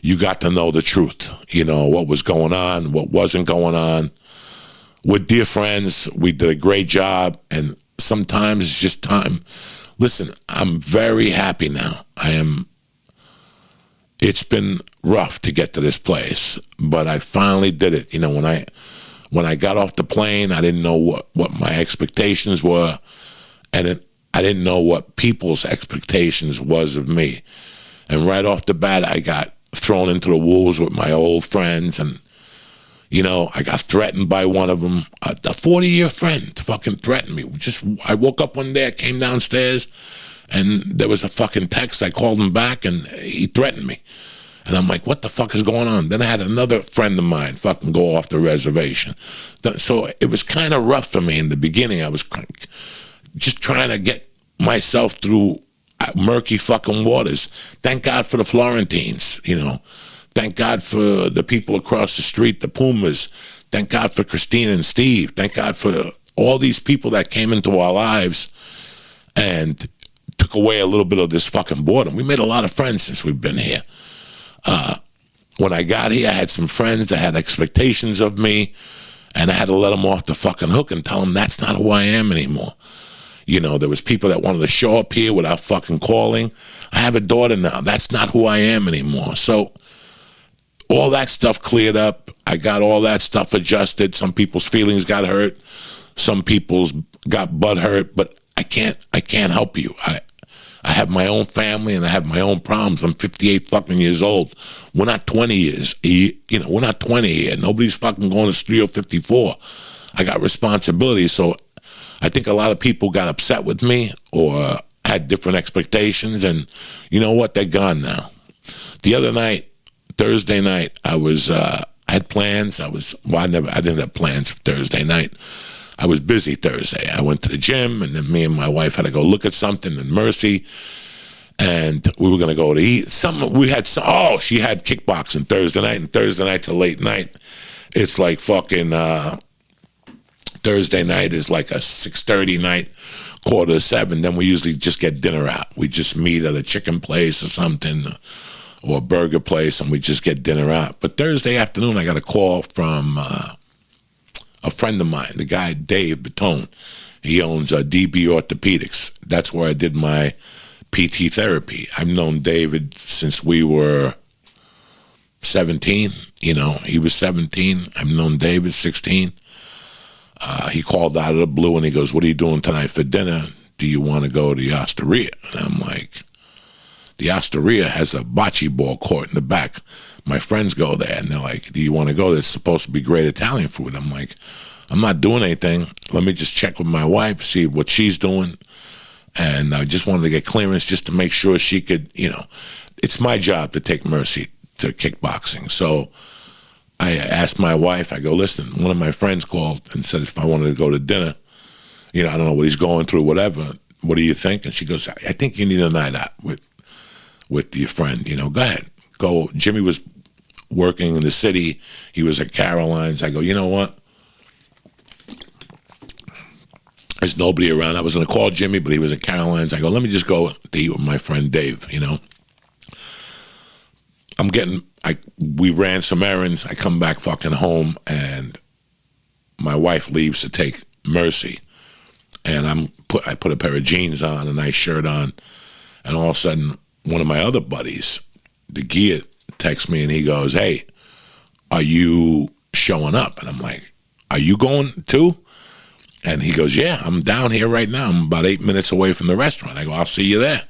you got to know the truth, what was going on, what wasn't going on. We're dear friends. We did a great job, and sometimes it's just time. Listen, I'm very happy now. It's been rough to get to this place, but I finally did it. When I got off the plane, I didn't know what my expectations were. And I didn't know what people's expectations was of me. And right off the bat, I got thrown into the wolves with my old friends. And, I got threatened by one of them. A 40-year friend fucking threatened me. I woke up one day, I came downstairs, and there was a fucking text. I called him back, and he threatened me. And I'm like, what the fuck is going on? Then I had another friend of mine fucking go off the reservation. So it was kind of rough for me in the beginning. I was just trying to get myself through murky fucking waters. Thank God for the Florentines, Thank God for the people across the street, the Pumas. Thank God for Christina and Steve. Thank God for all these people that came into our lives and took away a little bit of this fucking boredom. We made a lot of friends since we've been here. When I got here, I had some friends that had expectations of me, and I had to let them off the fucking hook and tell them that's not who I am anymore. There was people that wanted to show up here without fucking calling. I have a daughter now. That's not who I am anymore. So all that stuff cleared up. I got all that stuff adjusted. Some people's feelings got hurt. Some people's got butt hurt. But I can't help you. I have my own family, and I have my own problems. I'm 58 fucking years old. We're not 20 years. We're not 20 here. Nobody's fucking going to Studio 54. I got responsibilities. So I think a lot of people got upset with me or had different expectations, and you know what? They're gone now. The other night, Thursday night, I had plans. I didn't have plans for Thursday night. I was busy Thursday. I went to the gym, and then me and my wife had to go look at something in Mercy, and we were going to go to eat. She had kickboxing Thursday night, and Thursday night's a late night. It's like fucking... Thursday night is like a 6:30 night, 6:45. Then we usually just get dinner out. We just meet at a chicken place or something, or a burger place, and we just get dinner out. But Thursday afternoon, I got a call from a friend of mine, the guy Dave Batone. He owns DB Orthopedics. That's where I did my PT therapy. I've known David since we were 17. He was 17. I've known David 16. He called out of the blue, and he goes, what are you doing tonight for dinner? Do you want to go to the Osteria? And I'm like, the Osteria has a bocce ball court in the back. My friends go there, and they're like, do you want to go? There's supposed to be great Italian food. I'm like, I'm not doing anything. Let me just check with my wife, see what she's doing. And I just wanted to get clearance just to make sure she could, it's my job to take Mercy to kickboxing. So I asked my wife, I go, listen, one of my friends called and said if I wanted to go to dinner, I don't know what he's going through, whatever. What do you think? And she goes, I think you need a night out with your friend. Go ahead. go, Jimmy was working in the city. He was at Caroline's. I go, you know what? There's nobody around. I was going to call Jimmy, but he was at Caroline's. I go, let me just go to eat with my friend Dave, you know. We ran some errands. I come back fucking home, and my wife leaves to take Mercy. And I put a pair of jeans on, a nice shirt on, and all of a sudden, one of my other buddies, the gear, texts me, and he goes, hey, are you showing up? And I'm like, are you going too? And he goes, yeah, I'm down here right now. I'm about 8 minutes away from the restaurant. I go, I'll see you there.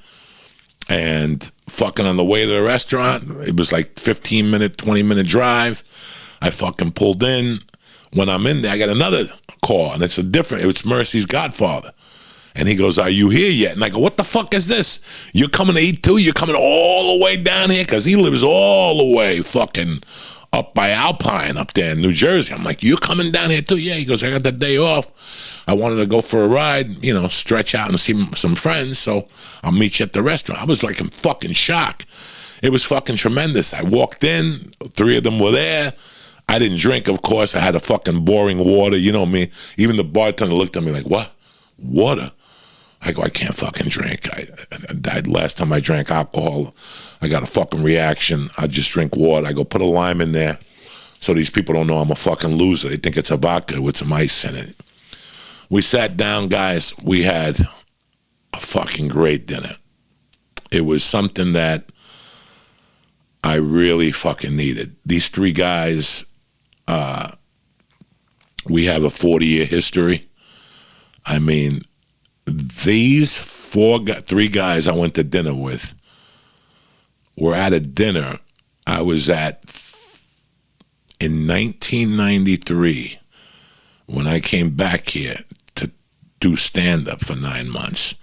And fucking on the way to the restaurant, it was like 15-minute, 20-minute drive. I fucking pulled in. When I'm in there, I got another call, and it's Mercy's godfather. And he goes, are you here yet? And I go, what the fuck is this? You're coming to eat too? You're coming all the way down here? Because he lives all the way fucking up by Alpine up there in New Jersey. I'm like, you coming down here too? Yeah. He goes, I got the day off. I wanted to go for a ride, you know, stretch out and see some friends, so I'll meet you at the restaurant. I was like in fucking shock. It was fucking tremendous. I walked in, 3 of them were there. I didn't drink, of course. I had a fucking boring water. You know me. Even the bartender looked at me like, what? Water? I go, I can't fucking drink. Last time I drank alcohol, I got a fucking reaction. I just drink water. I go, put a lime in there so these people don't know I'm a fucking loser. They think it's a vodka with some ice in it. We sat down, guys. We had a fucking great dinner. It was something that I really fucking needed. These 3 guys, we have a 40-year history. I mean, these 3 guys I went to dinner with were at a dinner I was at in 1993 when I came back here to do stand-up for 9 months.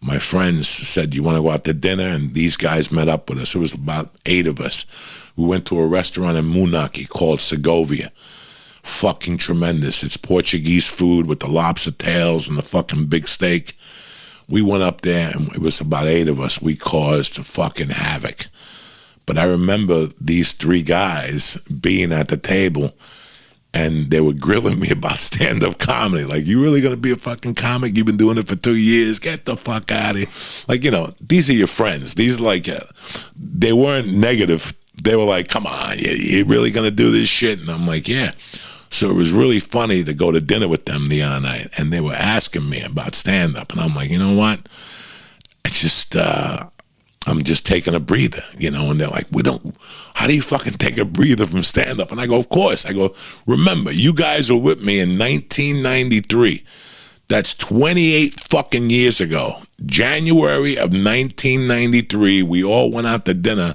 My friends said, you want to go out to dinner? And these guys met up with us. It was about 8 of us. We went to a restaurant in Moonachie called Segovia. Fucking tremendous. It's Portuguese food with the lobster tails and the fucking big steak. We went up there, and it was about 8 of us. We caused fucking havoc. But I remember these 3 guys being at the table, and they were grilling me about stand-up comedy. Like, you really going to be a fucking comic? You've been doing it for 2 years. Get the fuck out of here. Like, you know, these are your friends. These, like, they weren't negative. They were like, come on, you really going to do this shit? And I'm like, yeah. So it was really funny to go to dinner with them the other night, and they were asking me about stand-up. And I'm like, you know what? It's just, I'm just taking a breather, you know? And they're like, how do you fucking take a breather from stand-up? And I go, of course. I go, remember, you guys were with me in 1993. That's 28 fucking years ago. January of 1993, we all went out to dinner.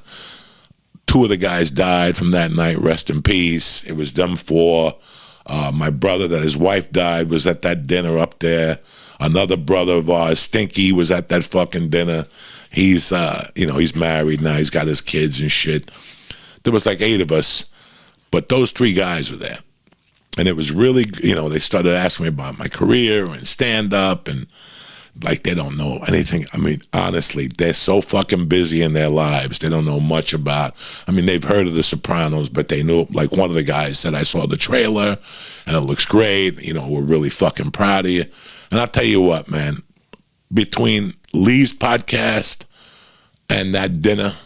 2 of the guys died from that night. Rest in peace. It was them 4. My brother, that his wife died, was at that dinner up there. Another brother of ours, Stinky, was at that fucking dinner. He's, he's married now. He's got his kids and shit. There was like 8 of us, but those 3 guys were there. And it was really, they started asking me about my career and stand-up, and like they don't know anything. I mean, honestly, they're so fucking busy in their lives. They don't know much about, they've heard of The Sopranos, but they knew, like one of the guys said, I saw the trailer and it looks great. We're really fucking proud of you. And I'll tell you what, man, between Lee's podcast and that dinner,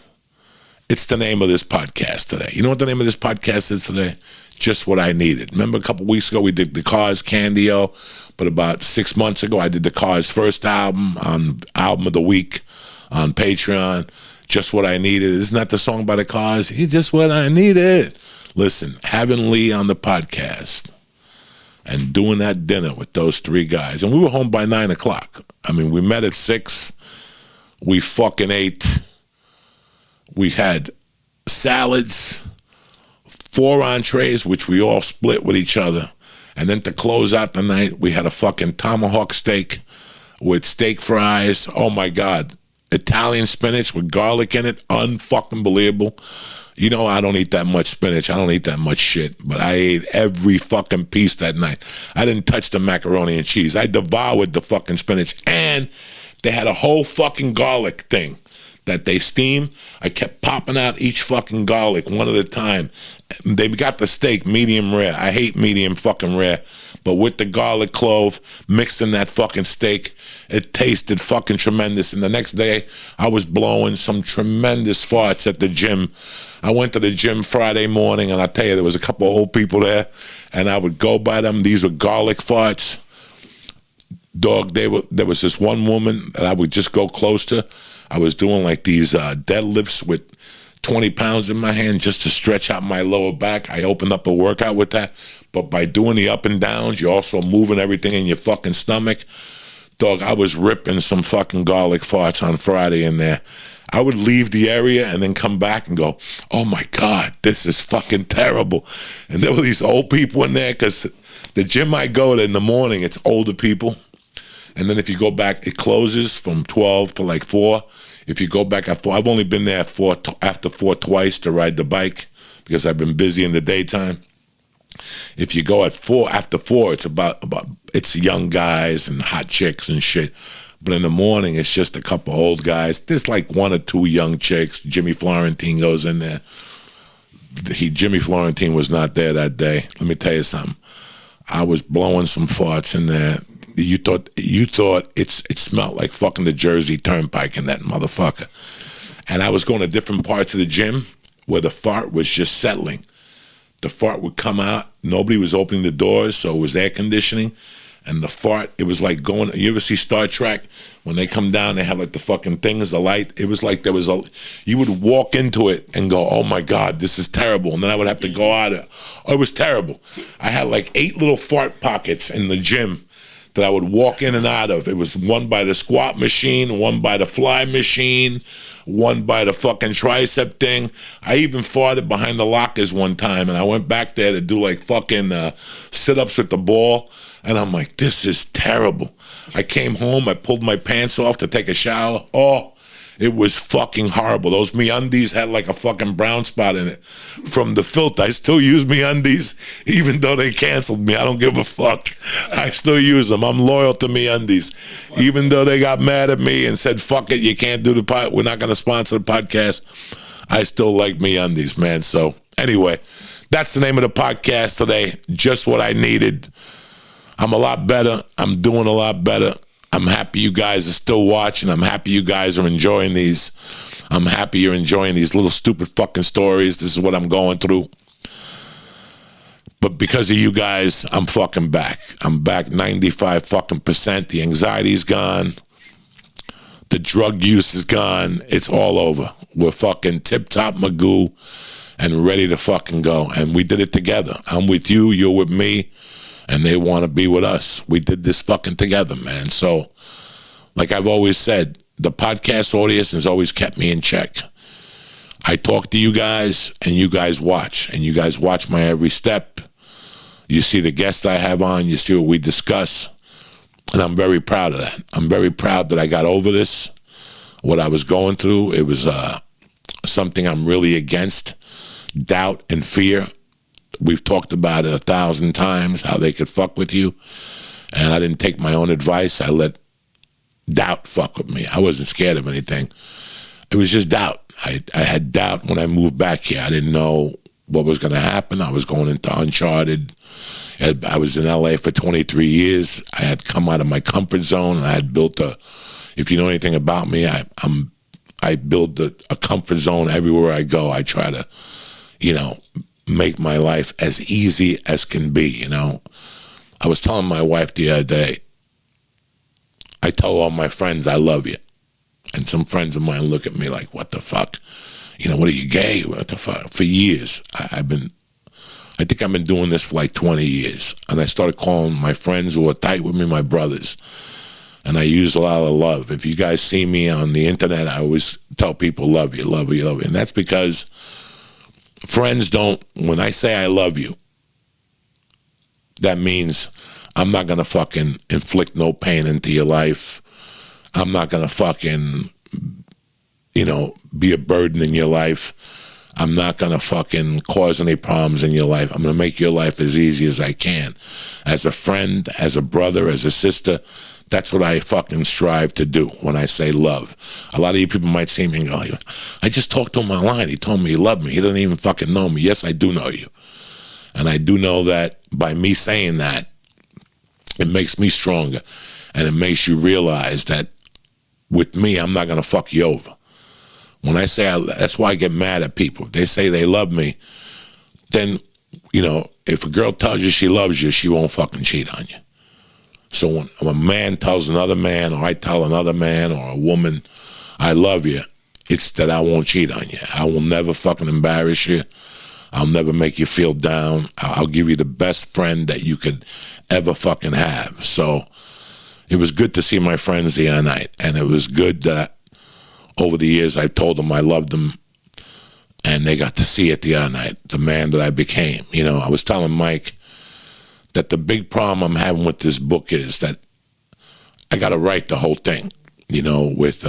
it's the name of this podcast today. You know what the name of this podcast is today? Just What I Needed. Remember a couple weeks ago we did the Cars Candio, but about 6 months ago I did the Cars first album on Album of the Week on Patreon. Just What I Needed. Isn't that the song by the Cars? You're just what I needed. Listen, having Lee on the podcast and doing that dinner with those 3 guys, and we were home by 9 o'clock. We met at 6. We fucking ate. We had salads, 4 entrees, which we all split with each other. And then to close out the night, we had a fucking tomahawk steak with steak fries. Oh, my God. Italian spinach with garlic in it. Unfucking believable. I don't eat that much spinach. I don't eat that much shit. But I ate every fucking piece that night. I didn't touch the macaroni and cheese. I devoured the fucking spinach. And they had a whole fucking garlic thing. that they steam. I kept popping out each fucking garlic one at a time. They got the steak medium rare. I hate medium fucking rare. But with the garlic clove mixed in that fucking steak, it tasted fucking tremendous. And the next day, I was blowing some tremendous farts at the gym. I went to the gym Friday morning, and I tell you, there was a couple of old people there, and I would go by them. These were garlic farts. Dog, there was this one woman that I would just go close to. I was doing like these deadlifts with 20 pounds in my hand just to stretch out my lower back. I opened up a workout with that. But by doing the up and downs, you're also moving everything in your fucking stomach. Dog, I was ripping some fucking garlic farts on Friday in there. I would leave the area and then come back and go, oh my God, this is fucking terrible. And there were these old people in there, because the gym I go to in the morning, it's older people. And then if you go back, it closes from 12 to like 4. If you go back at 4, I've only been there after 4 twice to ride the bike because I've been busy in the daytime. If you go at 4, after 4, it's about it's young guys and hot chicks and shit. But in the morning, it's just a couple old guys. There's like 1 or 2 young chicks. Jimmy Florentine goes in there. Jimmy Florentine was not there that day. Let me tell you something. I was blowing some farts in there. You thought it smelled like fucking the Jersey Turnpike in that motherfucker. And I was going to different parts of the gym where the fart was just settling. The fart would come out. Nobody was opening the doors, so it was air conditioning. And the fart, it was like going, you ever see Star Trek? When they come down, they have like the fucking things, the light. It was like you would walk into it and go, oh my God, this is terrible. And then I would have to go out. It was terrible. I had like 8 little fart pockets in the gym that I would walk in and out of. It was one by the squat machine, one by the fly machine, one by the fucking tricep thing. I even farted behind the lockers one time, and I went back there to do like fucking sit-ups with the ball, and I'm like, this is terrible. I came home, I pulled my pants off to take a shower. Oh, it was fucking horrible. Those MeUndies had like a fucking brown spot in it from the filth. I still use MeUndies, even though they canceled me. I don't give a fuck. I still use them. I'm loyal to MeUndies. Even though they got mad at me and said, fuck it, you can't do the pod. We're not going to sponsor the podcast. I still like MeUndies, man. So anyway, that's the name of the podcast today. Just what I needed. I'm a lot better. I'm doing a lot better. I'm happy you guys are still watching. I'm happy you guys are enjoying these. I'm happy you're enjoying these little stupid fucking stories. This is what I'm going through. But because of you guys, I'm fucking back. I'm back 95 fucking %. The anxiety's gone. The drug use is gone. It's all over. We're fucking tip-top Magoo and ready to fucking go. And we did it together. I'm with you. You're with me. And they want to be with us. We did this fucking together, man. So, like I've always said, the podcast audience has always kept me in check. I talk to you guys, and you guys watch. And you guys watch my every step. You see the guests I have on. You see what we discuss. And I'm very proud of that. I'm very proud that I got over this, what I was going through. It was something I'm really against, doubt and fear. We've talked about it 1,000 times, how they could fuck with you. And I didn't take my own advice. I let doubt fuck with me. I wasn't scared of anything. It was just doubt. I had doubt when I moved back here. I didn't know what was going to happen. I was going into uncharted. I was in LA for 23 years. I had come out of my comfort zone. And I had built if you know anything about me, I build a comfort zone everywhere I go. I try to, make my life as easy as can be, I was telling my wife the other day, I tell all my friends I love you. And some friends of mine look at me like, what the fuck? What are you, gay? What the fuck? For years, I think I've been doing this for like 20 years. And I started calling my friends who are tight with me my brothers. And I use a lot of love. If you guys see me on the internet, I always tell people, love you, love you, love you. And that's because friends don't, when I say I love you, that means I'm not going to fucking inflict no pain into your life. I'm not going to fucking, be a burden in your life. I'm not going to fucking cause any problems in your life. I'm going to make your life as easy as I can. As a friend, as a brother, as a sister, that's what I fucking strive to do when I say love. A lot of you people might see me and go, I just talked to him online. He told me he loved me. He doesn't even fucking know me. Yes, I do know you. And I do know that by me saying that, it makes me stronger. And it makes you realize that with me, I'm not going to fuck you over. When I say, that's why I get mad at people. If they say they love me, then, if a girl tells you she loves you, she won't fucking cheat on you. So when a man tells another man, or I tell another man or a woman, I love you, it's that I won't cheat on you. I will never fucking embarrass you. I'll never make you feel down. I'll give you the best friend that you could ever fucking have. So it was good to see my friends the other night. And it was good that over the years I told them I loved them. And they got to see it the other night, the man that I became. I was telling Mike that the big problem I'm having with this book is that I got to write the whole thing, with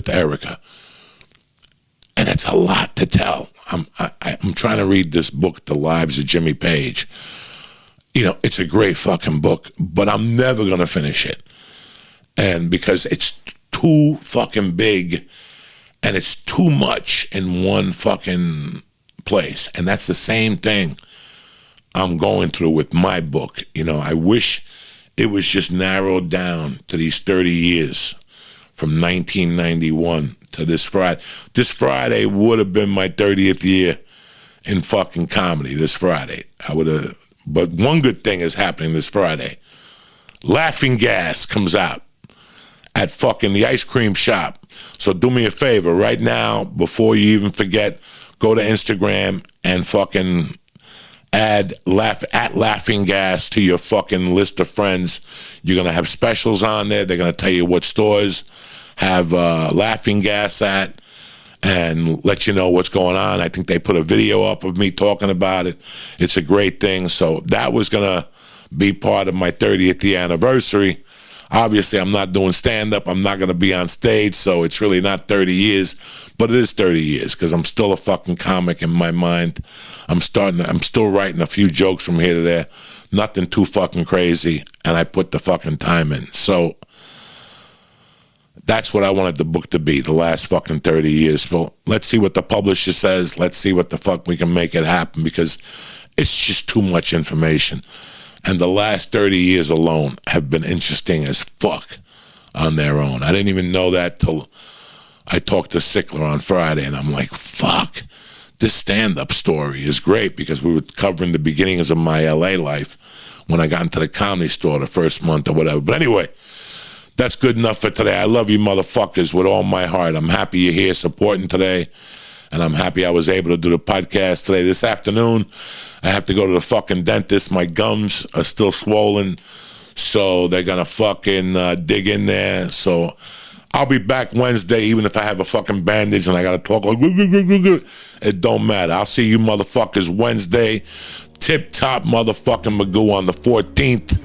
Erica. And it's a lot to tell. I'm trying to read this book, The Lives of Jimmy Page. It's a great fucking book, but I'm never going to finish it. And because it's too fucking big and it's too much in one fucking place. And that's the same thing I'm going through with my book. I wish it was just narrowed down to these 30 years from 1991 to this Friday. This Friday would have been my 30th year in fucking comedy. This Friday, but one good thing is happening this Friday. Laughing Gas comes out at fucking the ice cream shop. So do me a favor right now, before you even forget, go to Instagram and fucking add Laughing Gas to your fucking list of friends. You're going to have specials on there. They're going to tell you what stores have Laughing Gas at and let you know what's going on. I think they put a video up of me talking about it. It's a great thing. So that was going to be part of my 30th year anniversary. Obviously, I'm not doing stand-up. I'm not going to be on stage, so it's really not 30 years, but it is 30 years because I'm still a fucking comic in my mind. I'm still writing a few jokes from here to there. Nothing too fucking crazy, and I put the fucking time in. So that's what I wanted the book to be, the last fucking 30 years. So let's see what the publisher says. Let's see what the fuck we can make it happen, because it's just too much information. And the last 30 years alone have been interesting as fuck on their own. I didn't even know that till I talked to Sickler on Friday, and I'm like, fuck, this stand-up story is great, because we were covering the beginnings of my LA life when I got into the Comedy Store the first month or whatever. But anyway, that's good enough for today. I love you motherfuckers with all my heart. I'm happy you're here supporting today. And I'm happy I was able to do the podcast today. This afternoon, I have to go to the fucking dentist. My gums are still swollen, so they're going to fucking dig in there. So I'll be back Wednesday, even if I have a fucking bandage and I got to talk like, it don't matter. I'll see you motherfuckers Wednesday. Tip-top motherfucking Magoo on the 14th.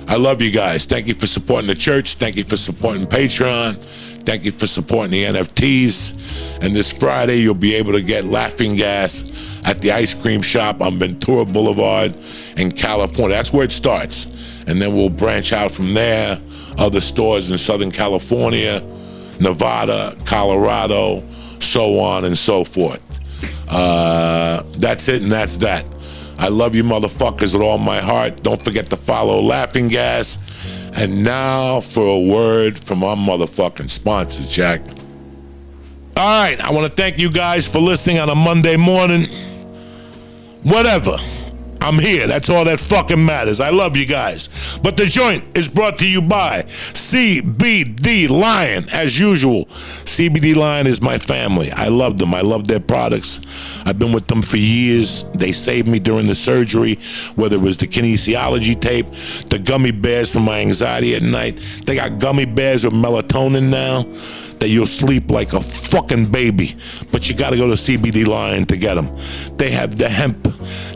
I love you guys. Thank you for supporting the church. Thank you for supporting Patreon. Thank you for supporting the NFTs. And this Friday, you'll be able to get Laughing Gas at the ice cream shop on Ventura Boulevard in California. That's where it starts. And then we'll branch out from there. Other stores in Southern California, Nevada, Colorado, so on and so forth. That's it, and that's that. I love you motherfuckers with all my heart. Don't forget to follow Laughing Gas. And now for a word from our motherfucking sponsors, Jack. All right, I want to thank you guys for listening on a Monday morning. Whatever. I'm here. That's all that fucking matters. I love you guys. But the joint is brought to you by CBD Lion. As usual, CBD Lion is my family. I love them. I love their products. I've been with them for years. They saved me during the surgery, whether it was the kinesiology tape, the gummy bears for my anxiety at night. They got gummy bears with melatonin now that you'll sleep like a fucking baby. But you got to go to CBD Lion to get them. They have the hemp.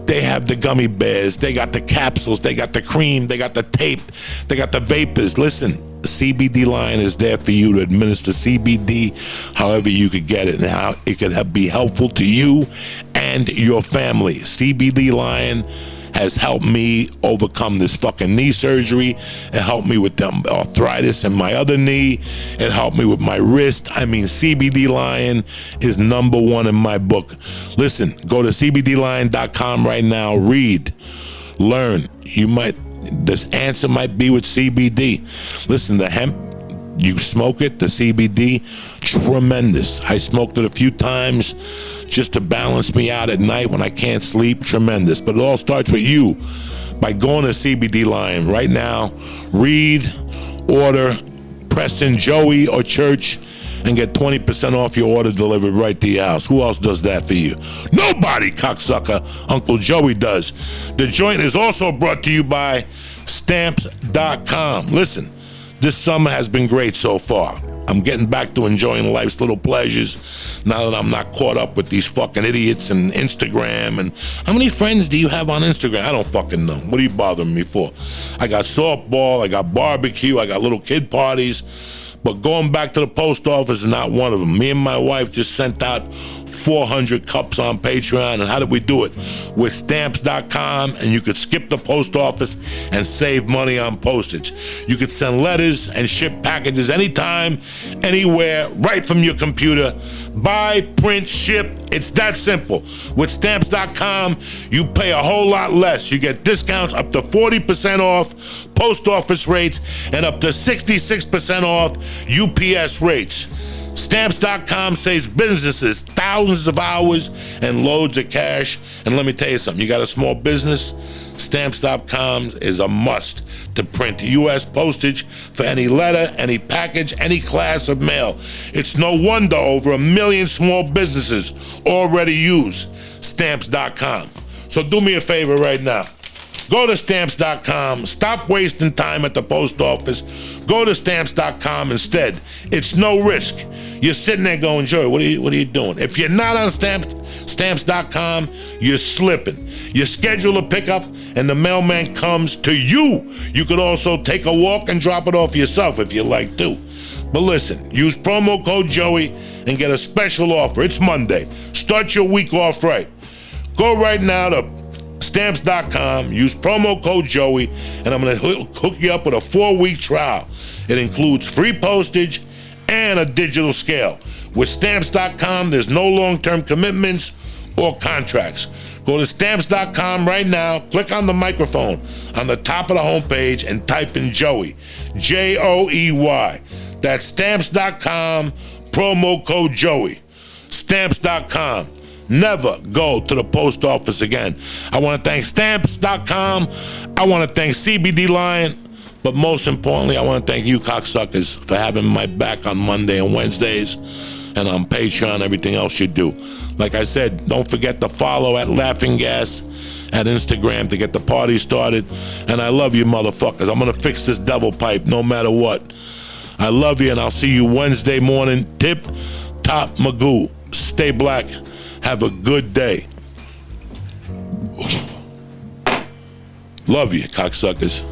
They have the gummy bears. They got the capsules. They got the cream. They got the tape. They got the vapors. Listen, CBD Lion is there for you to administer CBD however you could get it and how it could be helpful to you and your family. CBD Lion has helped me overcome this fucking knee surgery. It helped me with the arthritis in my other knee. It helped me with my wrist. I mean, CBD Lion is number one in my book. Listen, go to cbdlion.com right now. Read, learn. This answer might be with CBD. Listen, the hemp, you smoke it, the CBD, tremendous. I smoked it a few times just to balance me out at night when I can't sleep, tremendous. But it all starts with you by going to CBD Lion right now. Read, order, Preston, Joey, or Church, and get 20% off your order delivered right to your house. Who else does that for you? Nobody, cocksucker. Uncle Joey does. The joint is also brought to you by Stamps.com. Listen, this summer has been great so far. I'm getting back to enjoying life's little pleasures now that I'm not caught up with these fucking idiots and Instagram. And how many friends do you have on Instagram? I don't fucking know. What are you bothering me for? I got softball, I got barbecue, I got little kid parties. But going back to the post office is not one of them. Me and my wife just sent out 400 cups on Patreon. And how did we do it? With Stamps.com, and you could skip the post office and save money on postage. You could send letters and ship packages anytime, anywhere, right from your computer. Buy, print, ship. It's that simple. With Stamps.com, you pay a whole lot less. You get discounts up to 40% off post office rates and up to 66% off UPS rates. Stamps.com saves businesses thousands of hours and loads of cash. And let me tell you something, you got a small business, Stamps.com is a must to print U.S. postage for any letter, any package, any class of mail. It's no wonder over 1 million small businesses already use Stamps.com. So do me a favor right now. Go to Stamps.com. Stop wasting time at the post office. Go to Stamps.com instead. It's no risk. You're sitting there going, Joey, what are you doing? If you're not on Stamps.com, you're slipping. You schedule a pickup and the mailman comes to you. You could also take a walk and drop it off yourself if you like to. But listen, use promo code Joey and get a special offer. It's Monday. Start your week off right. Go right now to Stamps.com, use promo code Joey, and I'm going to hook you up with a 4-week trial. It includes free postage and a digital scale. With Stamps.com, there's no long-term commitments or contracts. Go to Stamps.com right now, click on the microphone on the top of the homepage, and type in Joey, Joey. That's Stamps.com, promo code Joey. Stamps.com. Never go to the post office again. I want to thank Stamps.com. I want to thank CBD Lion. But most importantly, I want to thank you cocksuckers for having my back on Monday and Wednesdays and on Patreon, everything else you do. Like I said, don't forget to follow at Laughing Gas at Instagram to get the party started. And I love you, motherfuckers. I'm going to fix this devil pipe no matter what. I love you, and I'll see you Wednesday morning. Tip top Magoo. Stay black. Have a good day. Love you, cocksuckers.